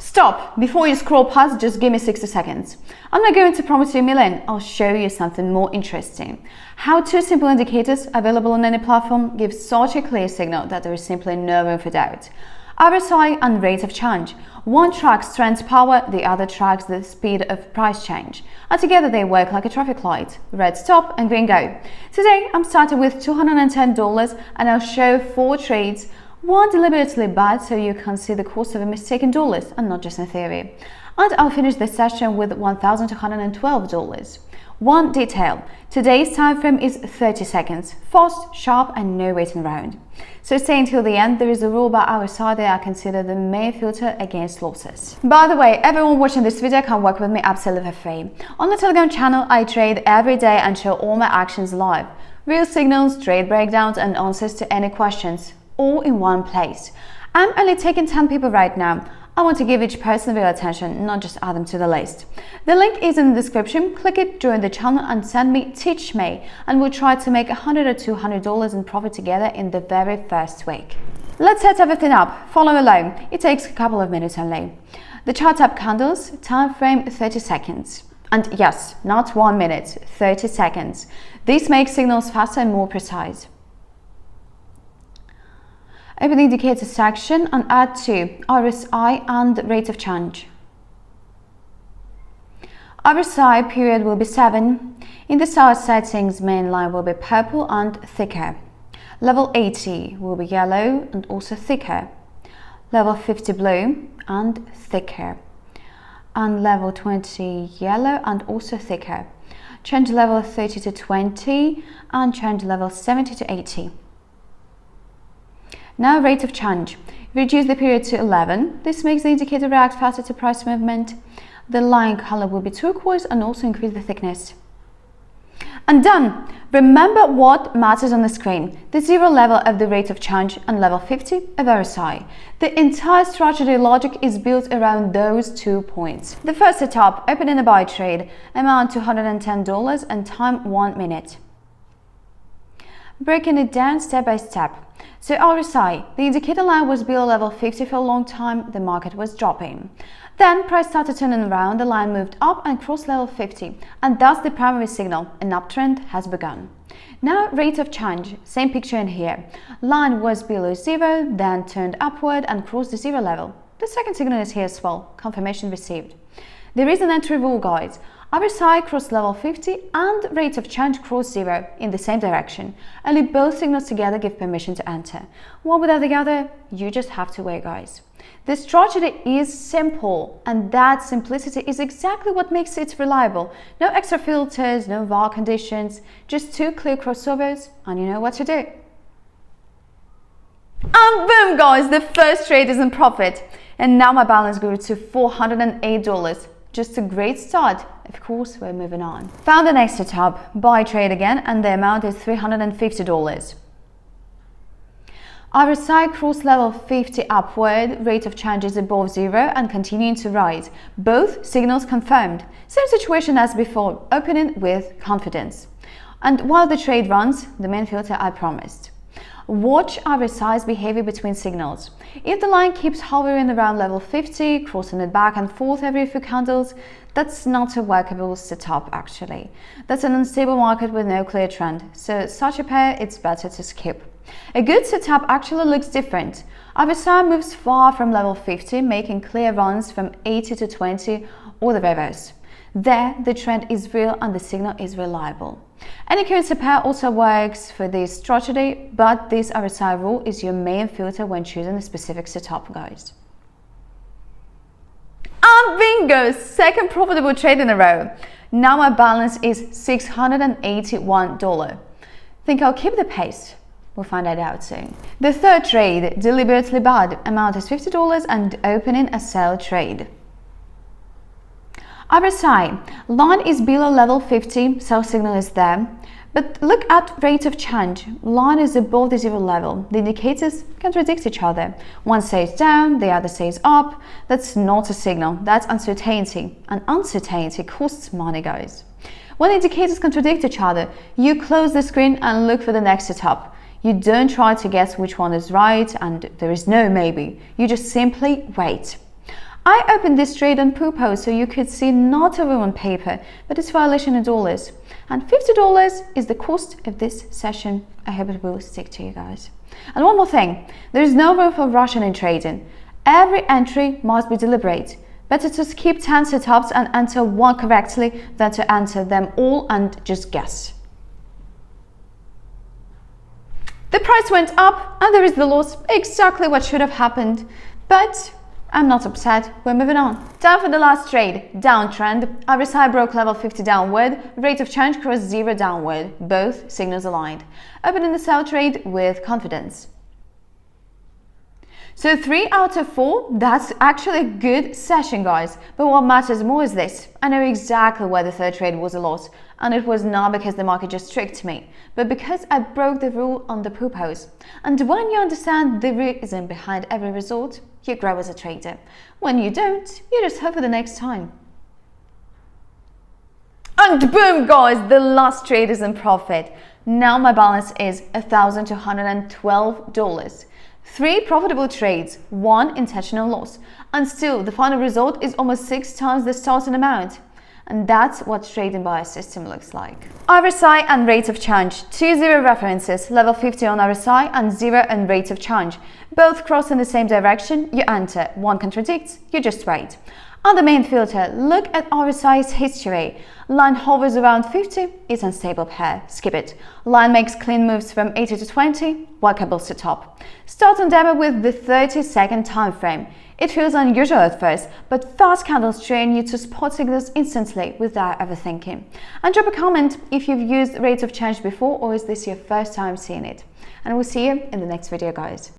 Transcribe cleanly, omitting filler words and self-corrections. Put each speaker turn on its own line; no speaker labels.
Stop! Before you scroll past, just give me 60 seconds. I'm not going to promise you a million, I'll show you something more interesting. How two simple indicators available on any platform give such a clear signal that there is simply no room for doubt. RSI and rate of change. One tracks trend power, the other tracks the speed of price change. And together they work like a traffic light. Red stop and green go. Today I'm starting with $210 and I'll show 4 trades. One deliberately bad so you can see the cost of a mistaken dollars and not just in theory. And I'll finish this session with $1,212. One detail. Today's time frame is 30 seconds. Fast, sharp and no waiting around. So stay until the end. There is a rule about RSI that I consider the main filter against losses. By the way, everyone watching this video can work with me absolutely free. On the Telegram channel, I trade every day and show all my actions live. Real signals, trade breakdowns and answers to any questions, all in one place. I'm only taking 10 people right now. I want to give each person real attention, not just add them to the list. The link is in the description. Click it, join the channel and send me Teach Me, and we'll try to make $100 or $200 in profit together in the very first week. Let's set everything up. Follow along. It takes a couple of minutes only. The chart up candles, time frame 30 seconds. And yes, not 1 minute, 30 seconds. This makes signals faster and more precise. Open the indicator section and add to RSI and rate of change. RSI period will be 7. In the start settings, main line will be purple and thicker. Level 80 will be yellow and also thicker. Level 50 blue and thicker. And level 20 yellow and also thicker. Change level 30 to 20 and change level 70 to 80. Now rate of change. Reduce the period to 11. This makes the indicator react faster to price movement. The line color will be turquoise and also increase the thickness. And done! Remember what matters on the screen. The 0 level of the rate of change and level 50 of RSI. The entire strategy logic is built around those 2 points. The first setup, opening a buy trade, amount $210 and time 1 minute. Breaking it down step by step. So RSI, the indicator line was below level 50 for a long time, the market was dropping. Then price started turning around, the line moved up and crossed level 50, and thus the primary signal, an uptrend has begun. Now rate of change, same picture in here. Line was below 0, then turned upward and crossed the 0 level. The second signal is here as well, confirmation received. There is an entry rule, guys. RSI crossed level 50 and rate of change crossed 0 in the same direction. Only both signals together give permission to enter. One without the other, you just have to wait, guys. The strategy is simple, and that simplicity is exactly what makes it reliable. No extra filters, no VAR conditions, just 2 clear crossovers, and you know what to do. And boom, guys, the first trade is in profit. And now my balance grew to $408. Just a great start. Of course, we're moving on. Found the next setup, buy trade again, and the amount is $350. RSI crossed level 50 upward, rate of change is above 0 and continuing to rise. Both signals confirmed. Same situation as before, opening with confidence. And while the trade runs, the main filter I promised. Watch RSI's behavior between signals. If the line keeps hovering around level 50, crossing it back and forth every few candles, that's not a workable setup actually. That's an unstable market with no clear trend, so such a pair it's better to skip. A good setup actually looks different. RSI moves far from level 50, making clear runs from 80 to 20 or the reverse. There, the trend is real and the signal is reliable. Any currency pair also works for this strategy, but this RSI rule is your main filter when choosing a specific setup, guys. And bingo! Second profitable trade in a row. Now my balance is $681. Think I'll keep the pace? We'll find that out soon. The third trade, deliberately bad, amount is $50 and opening a sell trade. RSI, line is below level 50, sell signal is there. But look at rate of change, line is above the 0 level. The indicators contradict each other. One says down, the other says up. That's not a signal, that's uncertainty. And uncertainty costs money, guys. When indicators contradict each other, you close the screen and look for the next setup. You don't try to guess which one is right and there is no maybe. You just simply wait. I opened this trade on Pupo so you could see not a room on paper, but its violation in dollars. And $50 is the cost of this session. I hope it will stick to you guys. And one more thing, there is no room for rushing in trading. Every entry must be deliberate. Better to skip 10 setups and enter one correctly than to enter them all and just guess. The price went up and there is the loss, exactly what should have happened. But I'm not upset, we're moving on. Time for the last trade, downtrend. RSI broke level 50 downward, rate of change crossed 0 downward, both signals aligned. Opening the sell trade with confidence. So 3 out of 4, that's actually a good session, guys. But what matters more is this. I know exactly why the third trade was a loss, and it was not because the market just tricked me, but because I broke the rule on the Pupos. And when you understand the reason behind every result, you grow as a trader. When you don't, you just hope for the next time. And boom, guys, the last trade is in profit. Now my balance is $1,212. 3 profitable trades, 1 intentional loss, and still the final result is almost 6 times the starting amount. And that's what trading by a system looks like. RSI and rate of change, 2 zero references, level 50 on RSI and 0 on rate of change. Both cross in the same direction, you enter. One contradicts, you just wait. On the main filter, look at RSI's history. Line hovers around 50, it's unstable pair, skip it. Line makes clean moves from 80 to 20, workables to top. Start on demo with the 30-second time frame. It feels unusual at first, but fast candles train you to spot signals instantly without overthinking. And drop a comment if you've used rate of change before or is this your first time seeing it. And we'll see you in the next video, guys.